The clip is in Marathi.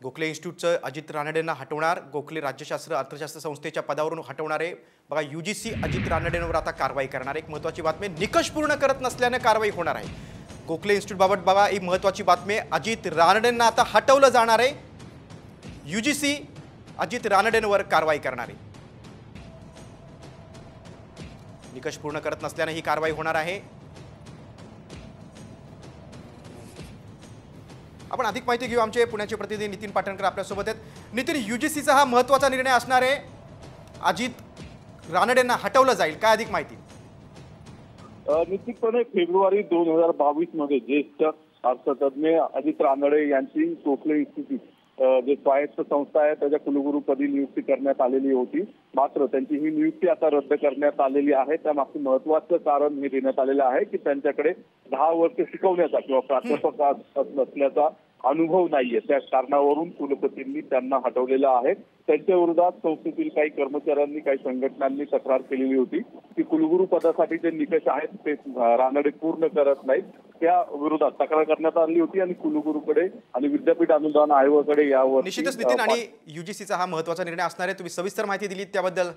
गोखले इन्स्टिट्यूटचं अजित रानडेंना हटवणार, गोखले राज्यशास्त्र अर्थशास्त्र संस्थेच्या पदावरून हटवणारे बघा यूजीसी अजित रानडेंवर आता कारवाई करणार। एक महत्त्वाची बातमी, निकष पूर्ण करत नसल्याने कारवाई होणार आहे। गोखले इन्स्टिट्यूटबाबत बघा ही महत्त्वाची बातमी, अजित रानडेंना आता हटवलं जाणार आहे। यूजीसी अजित रानडेंवर कारवाई करणार आहे। निकष पूर्ण करत नसल्याने ही कारवाई होणार आहे। आपण अधिक माहिती घेऊ, आमचे पुण्याचे प्रतिनिधी नितीन पाटणकर आपल्या सोबत आहेत। नितीन, यूजीसीचा हा महत्त्वाचा निर्णय असणार आहे, अजित रानडेंना हटवलं जाईल, काय अधिक माहिती? निश्चितपणे फेब्रुवारी 2022 मध्ये ज्येष्ठ अर्थतज्ञ अजित रानडे यांची गोखले इन्स्टिट्यूट जे स्वायत्त संस्था आहे त्याच्या कुलगुरूपदी नियुक्ती करण्यात आलेली होती। मात्र त्यांची ही नियुक्ती आता रद्द करण्यात आलेली आहे। त्यामागचं महत्त्वाचं कारण हे देण्यात आलेलं आहे की त्यांच्याकडे 10 वर्ष शिकवण्याचा किंवा प्राध्यापक नसल्याचा अनुभव नाहीये। त्या कारणावरून कुलपतींनी त्यांना हटवलेलं आहे। त्यांच्या विरोधात संस्थेतील काही कर्मचाऱ्यांनी, काही संघटनांनी तक्रार केलेली होती की कुलगुरू पदासाठी जे निकष आहेत ते रानडे पूर्ण करत नाहीत। त्या विरोधात तक्रार करण्यात आली होती आणि कुलगुरूकडे आणि विद्यापीठ अनुदान आयोगाकडे यावर निश्चितच नितीन, आणि यूजीसीचा हा महत्त्वाचा निर्णय असणार आहे। तुम्ही सविस्तर माहिती दिली त्याबद्दल